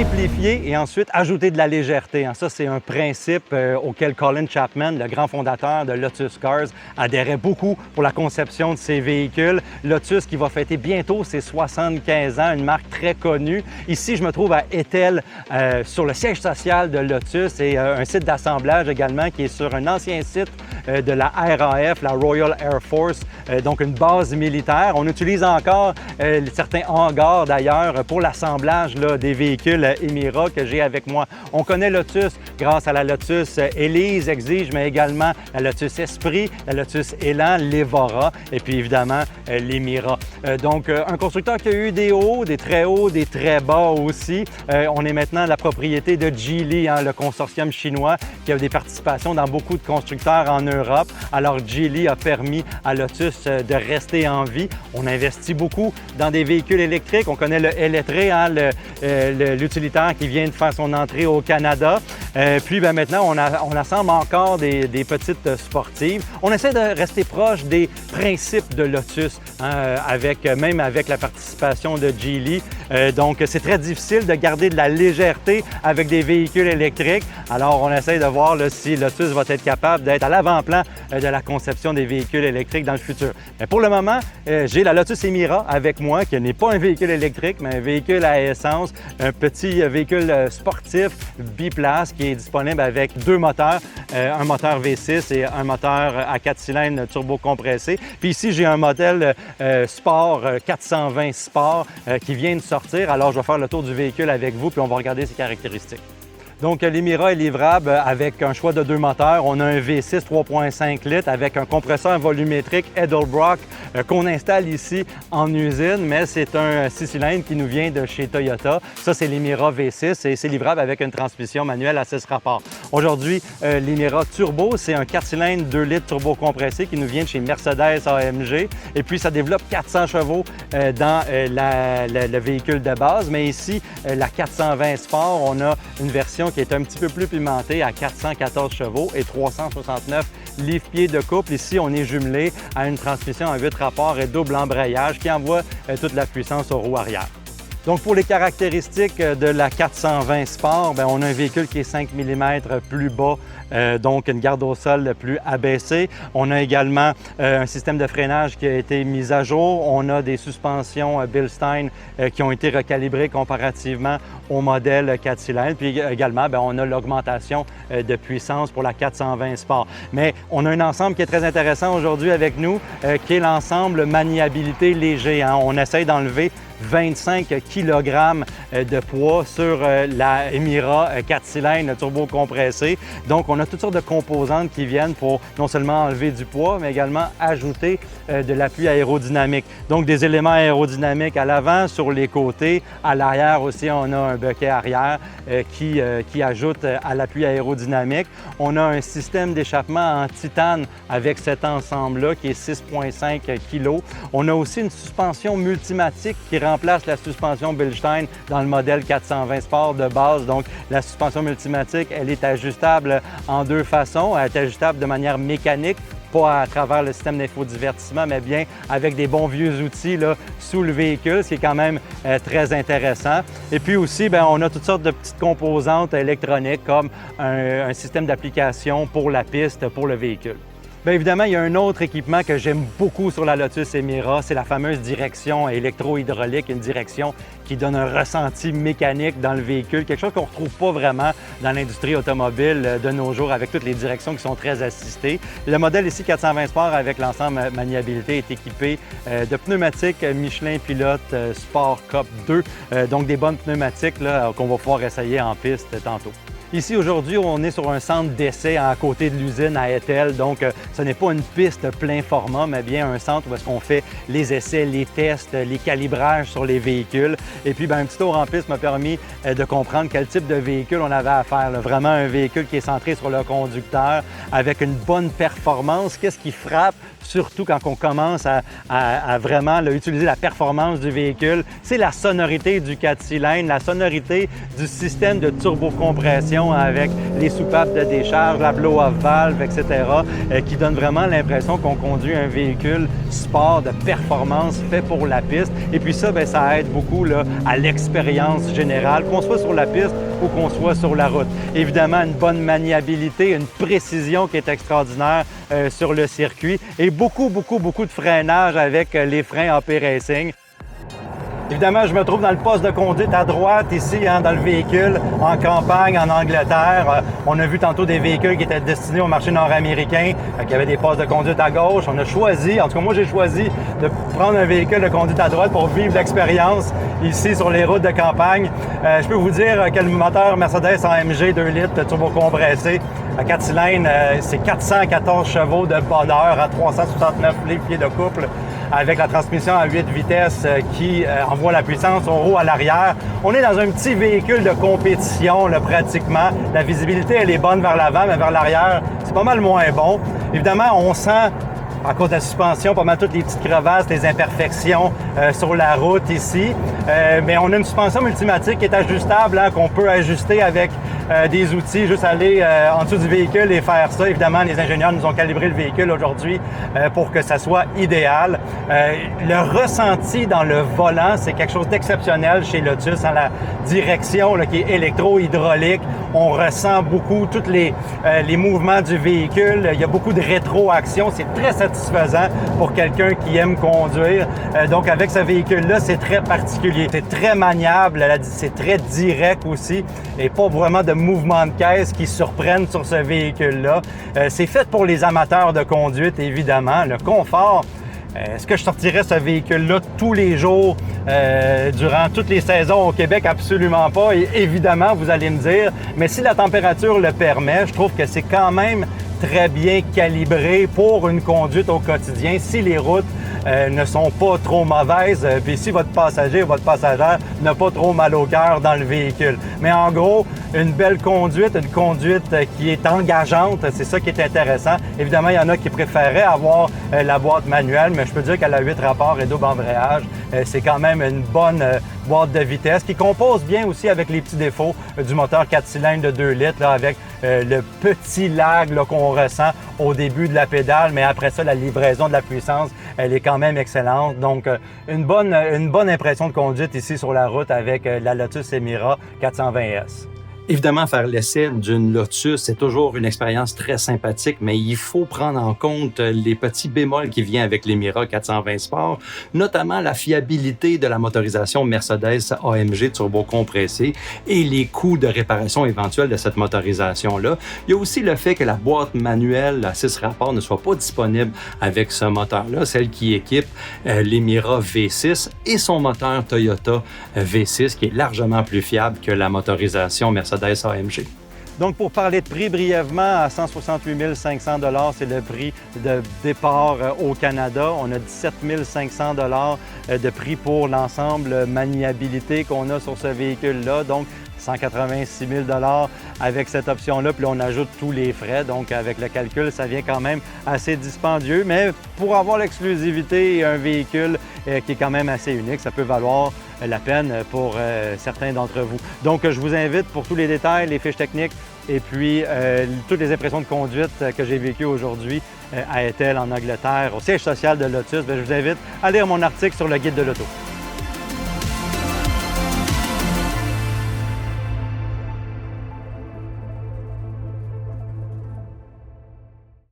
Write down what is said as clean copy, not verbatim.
simplifier et ensuite ajouter de la légèreté. Ça, c'est un principe auquel Colin Chapman, le grand fondateur de Lotus Cars, adhérait beaucoup pour la conception de ses véhicules. Lotus qui va fêter bientôt ses 75 ans, une marque très connue. Ici, je me trouve à Etel, sur le siège social de Lotus et un site d'assemblage également qui est sur un ancien site de la RAF, la Royal Air Force, donc une base militaire. On utilise encore certains hangars d'ailleurs pour l'assemblage des véhicules Emira que j'ai avec moi. On connaît Lotus grâce à la Lotus Elise, Exige, mais également la Lotus Esprit, la Lotus Elan, l'Evora et puis évidemment l'Emira. Donc un constructeur qui a eu des hauts, des très bas aussi. On est maintenant la propriété de Geely, le consortium chinois qui a des participations dans beaucoup de constructeurs en Europe. Alors Geely a permis à Lotus de rester en vie. On investit beaucoup dans des véhicules électriques. On connaît le Elettré, l'utilitaire qui vient de faire son entrée au Canada. Puis maintenant, on assemble encore des petites sportives. On essaie de rester proche des principes de Lotus, même avec la participation de Geely. Donc, c'est très difficile de garder de la légèreté avec des véhicules électriques. Alors, on essaie de voir si Lotus va être capable d'être à l'avant-plan de la conception des véhicules électriques dans le futur. Mais pour le moment, j'ai la Lotus Emira avec moi, qui n'est pas un véhicule électrique, mais un véhicule à essence, un petit véhicule sportif biplace qui est disponible avec deux moteurs, un moteur V6 et un moteur à 4 cylindres turbo-compressé. Puis ici, j'ai un modèle Sport 420 Sport qui vient de sortir. Alors, je vais faire le tour du véhicule avec vous, puis on va regarder ses caractéristiques. Donc, l'Emira est livrable avec un choix de deux moteurs. On a un V6 3.5 litres avec un compresseur volumétrique Edelbrock qu'on installe ici en usine, mais c'est un 6 cylindres qui nous vient de chez Toyota. Ça, c'est l'Emira V6 et c'est livrable avec une transmission manuelle à 6 rapports. Aujourd'hui, l'Emira Turbo, c'est un 4 cylindres 2 litres turbo compressé qui nous vient de chez Mercedes AMG. Et puis, ça développe 400 chevaux dans le véhicule de base. Mais ici, la 420 Sport, on a une version qui est un petit peu plus pimentée à 414 chevaux et 369 livres-pieds de couple. Ici, on est jumelé à une transmission en 8 rapports et double embrayage qui envoie toute la puissance aux roues arrière. Donc, pour les caractéristiques de la 420 Sport, on a un véhicule qui est 5 mm plus bas, donc une garde au sol plus abaissée. On a également un système de freinage qui a été mis à jour. On a des suspensions Bilstein qui ont été recalibrées comparativement au modèle 4 cylindres. Puis également, on a l'augmentation de puissance pour la 420 Sport. Mais on a un ensemble qui est très intéressant aujourd'hui avec nous, qui est l'ensemble maniabilité léger. On essaye d'enlever 25 kg de poids sur la Emira 4 cylindres turbo compressé. Donc, on a toutes sortes de composantes qui viennent pour non seulement enlever du poids, mais également ajouter de l'appui aérodynamique. Donc, des éléments aérodynamiques à l'avant, sur les côtés. À l'arrière aussi, on a un bucket arrière qui ajoute à l'appui aérodynamique. On a un système d'échappement en titane avec cet ensemble-là qui est 6,5 kg. On a aussi une suspension multimatique qui remplace la suspension Bilstein dans le modèle 420 Sport de base. Donc, la suspension multimatique, elle est ajustable en deux façons. Elle est ajustable de manière mécanique, pas à travers le système d'infodivertissement, mais bien avec des bons vieux outils sous le véhicule, ce qui est quand même très intéressant. Et puis aussi, on a toutes sortes de petites composantes électroniques comme un système d'application pour la piste, pour le véhicule. Bien évidemment, il y a un autre équipement que j'aime beaucoup sur la Lotus Emira, c'est la fameuse direction électro-hydraulique, une direction qui donne un ressenti mécanique dans le véhicule, quelque chose qu'on ne retrouve pas vraiment dans l'industrie automobile de nos jours avec toutes les directions qui sont très assistées. Le modèle ici 420 Sport avec l'ensemble maniabilité est équipé de pneumatiques Michelin Pilote Sport Cup 2, donc des bonnes pneumatiques qu'on va pouvoir essayer en piste tantôt. Ici, aujourd'hui, on est sur un centre d'essai à côté de l'usine à Etel. Donc, ce n'est pas une piste plein format, mais bien un centre où est-ce qu'on fait les essais, les tests, les calibrages sur les véhicules. Et puis, un petit tour en piste m'a permis de comprendre quel type de véhicule on avait à faire. Vraiment un véhicule qui est centré sur le conducteur avec une bonne performance. Qu'est-ce qui frappe? Surtout quand on commence à vraiment utiliser la performance du véhicule, c'est la sonorité du 4 cylindres, la sonorité du système de turbocompression avec les soupapes de décharge, la blow-off valve, etc., qui donne vraiment l'impression qu'on conduit un véhicule sport de performance fait pour la piste. Et puis ça, bien, ça aide beaucoup là, à l'expérience générale, qu'on soit sur la piste ou qu'on soit sur la route. Évidemment, une bonne maniabilité, une précision qui est extraordinaire sur le circuit et beaucoup de freinage avec les freins AP Racing. Évidemment, je me trouve dans le poste de conduite à droite, ici, dans le véhicule, en campagne, en Angleterre. On a vu tantôt des véhicules qui étaient destinés au marché nord-américain, qui avaient des postes de conduite à gauche. On a choisi, en tout cas moi j'ai choisi de prendre un véhicule de conduite à droite pour vivre l'expérience ici sur les routes de campagne. Je peux vous dire que le moteur Mercedes AMG 2 litres turbocompressé à 4 cylindres, c'est 414 chevaux de bonheur à 369 livres-pieds de couple, avec la transmission à 8 vitesses qui envoie la puissance au roue à l'arrière. On est dans un petit véhicule de compétition, là, pratiquement. La visibilité, elle est bonne vers l'avant, mais vers l'arrière, c'est pas mal moins bon. Évidemment, on sent, à cause de la suspension, pas mal toutes les petites crevasses, les imperfections sur la route ici. Mais on a une suspension multimatique qui est ajustable, hein, qu'on peut ajuster avec des outils, juste aller en dessous du véhicule et faire ça. Évidemment, les ingénieurs nous ont calibré le véhicule aujourd'hui pour que ça soit idéal. Le ressenti dans le volant, c'est quelque chose d'exceptionnel chez Lotus. Dans la direction là, qui est électro-hydraulique, on ressent beaucoup tous les mouvements du véhicule. Il y a beaucoup de rétroaction. C'est très satisfaisant pour quelqu'un qui aime conduire. Donc, avec ce véhicule-là, c'est très particulier. C'est très maniable, c'est très direct aussi et pas vraiment de mouvements de caisse qui surprennent sur ce véhicule-là. C'est fait pour les amateurs de conduite, évidemment. Le confort, est-ce que je sortirais ce véhicule-là tous les jours durant toutes les saisons au Québec? Absolument pas. Et évidemment, vous allez me dire, mais si la température le permet, je trouve que c'est quand même très bien calibré pour une conduite au quotidien. Si les routes ne sont pas trop mauvaises, puis si votre passager ou votre passagère n'a pas trop mal au cœur dans le véhicule. Mais en gros, une belle conduite, une conduite qui est engageante, c'est ça qui est intéressant. Évidemment, il y en a qui préféraient avoir la boîte manuelle, mais je peux dire qu'elle a 8 rapports et double embrayage. C'est quand même une bonne boîte de vitesse qui compose bien aussi avec les petits défauts du moteur 4 cylindres de 2 litres, là, avec le petit lag là, qu'on ressent au début de la pédale, mais après ça, la livraison de la puissance, elle est quand même excellente. Donc, une bonne impression de conduite ici sur la route avec la Lotus Emira 420S. Évidemment, faire l'essai d'une Lotus, c'est toujours une expérience très sympathique, mais il faut prendre en compte les petits bémols qui viennent avec l'Emira 420 Sport, notamment la fiabilité de la motorisation Mercedes AMG turbocompressée et les coûts de réparation éventuels de cette motorisation-là. Il y a aussi le fait que la boîte manuelle à 6 rapports ne soit pas disponible avec ce moteur-là, celle qui équipe l'Emira V6 et son moteur Toyota V6, qui est largement plus fiable que la motorisation Mercedes AMG. Donc, pour parler de prix brièvement, à 168 500 $, c'est le prix de départ au Canada. On a 17 500 $ de prix pour l'ensemble maniabilité qu'on a sur ce véhicule-là. Donc, 186 000 $ avec cette option-là, puis là, on ajoute tous les frais. Donc, avec le calcul, ça vient quand même assez dispendieux, mais pour avoir l'exclusivité et un véhicule qui est quand même assez unique, ça peut valoir la peine pour certains d'entre vous. Donc, je vous invite pour tous les détails, les fiches techniques et puis toutes les impressions de conduite que j'ai vécues aujourd'hui à Ethel, en Angleterre, au siège social de Lotus. Bien, je vous invite à lire mon article sur le guide de l'auto.